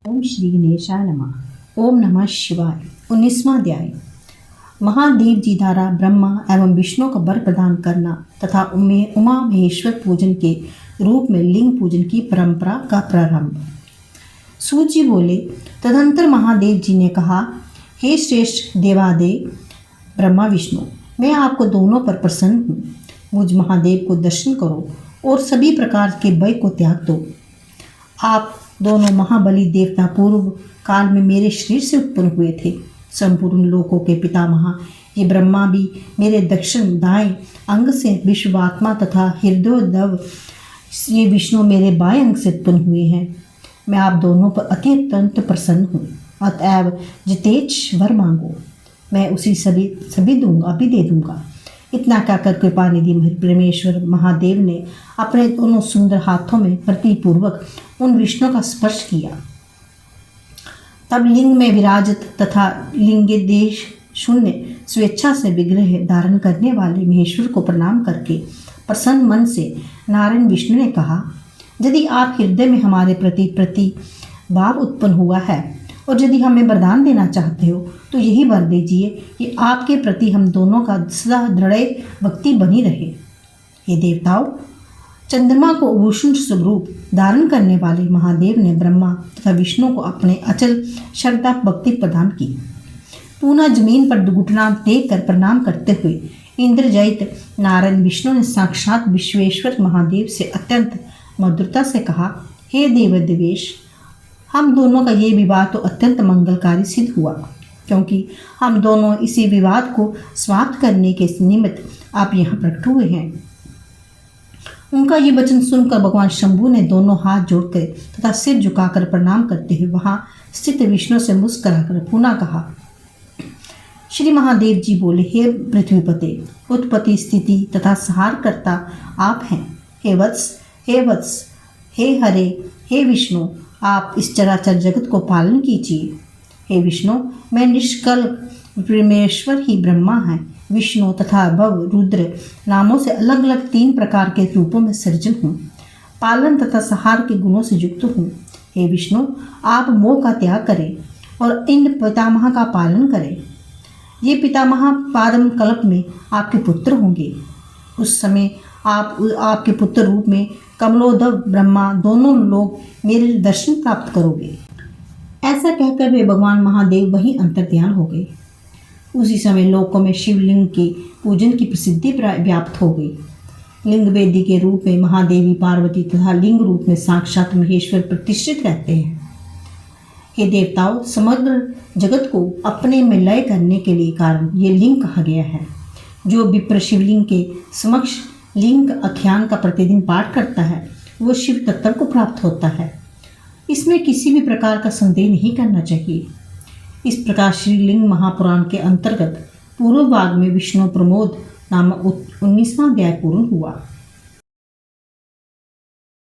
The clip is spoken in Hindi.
ओम श्री गणेशाय नमः। ओम नमः शिवाय। 19वां अध्याय। महादेव जी द्वारा ब्रह्मा एवं विष्णु को वर प्रदान करना तथा उमा महेश्वर पूजन के रूप में लिंग पूजन की परंपरा का प्रारंभ। सूत जी बोले, तदंतर महादेव जी ने कहा, हे श्रेष्ठ देवादेव ब्रह्मा विष्णु, मैं आपको दोनों पर प्रसन्न हूँ। मुझ महादेव को दर्शन करो और सभी प्रकार के भय को त्याग दो। आप दोनों महाबली देवता पूर्व काल में मेरे शरीर से उत्पन्न हुए थे। संपूर्ण लोकों के पितामह ये ब्रह्मा भी मेरे दक्षिण दाएं अंग से विश्वात्मा तथा हृदयोदव ये विष्णु मेरे बाएं अंग से उत्पन्न हुए हैं। मैं आप दोनों पर अत्यंत प्रसन्न हूँ। अतएव जितेच वर मांगो, मैं उसी सभी दूंगा, भी दे दूंगा। इतना कहकर कृपा निधि परमेश्वर महादेव ने अपने दोनों सुंदर हाथों में प्रतिपूर्वक उन विष्णु का स्पर्श किया। तब लिंग में विराजित तथा लिंगे देश शून्य स्वेच्छा से विग्रह धारण करने वाले महेश्वर को प्रणाम करके प्रसन्न मन से नारायण विष्णु ने कहा, यदि आप हृदय में हमारे प्रति भाव उत्पन्न हुआ है और यदि हमें वरदान देना चाहते हो तो यही वर दीजिए कि आपके प्रति हम दोनों का सदा दृढ़ भक्ति बनी रहे। हे देवताओं, चंद्रमा को भूषण स्वरूप धारण करने वाले महादेव ने ब्रह्मा तथा विष्णु को अपने अचल श्रद्धा भक्ति प्रदान की। पुनः जमीन पर घुटना टेक कर प्रणाम करते हुए इंद्रजयित नारायण विष्णु ने साक्षात विश्वेश्वर महादेव से अत्यंत मधुरता से कहा, हे देव देवेश, हम दोनों का ये विवाह तो अत्यंत मंगलकारी सिद्ध हुआ, क्योंकि हम दोनों इसी विवाद को समाप्त करने के निमित्त आप यहाँ प्रकट हुए हैं। उनका ये वचन सुनकर भगवान शंभु ने दोनों हाथ जोड़कर तथा सिर झुकाकर प्रणाम करते हुए वहां स्थित विष्णु से मुस्कुराकर पुनः कहा। श्री महादेव जी बोले, हे पृथ्वीपते, उत्पत्ति स्थिति तथा संहारकर्ता आप हैं। हे वत्स, हे हरे, हे विष्णु, आप इस चराचर जगत को पालन कीजिए। हे विष्णु, मैं निष्कल परमेश्वर ही ब्रह्मा है, विष्णु तथा भव रुद्र नामों से अलग अलग 3 प्रकार के रूपों में सृजन हूँ। पालन तथा संहार के गुणों से युक्त हूँ। हे विष्णु, आप मोह का त्याग करें और इन पितामह का पालन करें। ये पितामह पादम कल्प में आपके पुत्र होंगे। उस समय आपके पुत्र रूप में कमलोदव ब्रह्मा दोनों लोग मेरे दर्शन प्राप्त करोगे। ऐसा कहकर वे भगवान महादेव वहीं अंतर्ध्यान हो गए। उसी समय लोकों में शिवलिंग के पूजन की प्रसिद्धि व्याप्त हो गई। लिंग वेदी के रूप में महादेवी पार्वती तथा लिंग रूप में साक्षात महेश्वर प्रतिष्ठित रहते हैं। हे देवताओं, समग्र जगत को अपने में लय करने के लिए कारण ये लिंग कहा गया है। जो विप्र शिवलिंग के समक्ष लिंग आख्यान का प्रतिदिन पाठ करता है वो शिव तत्व को प्राप्त होता है। इसमें किसी भी प्रकार का संदेह नहीं करना चाहिए। इस प्रकार श्रीलिंग महापुराण के अंतर्गत पूर्व भाग में विष्णु प्रमोद नामक 19वां अध्याय पूर्ण हुआ।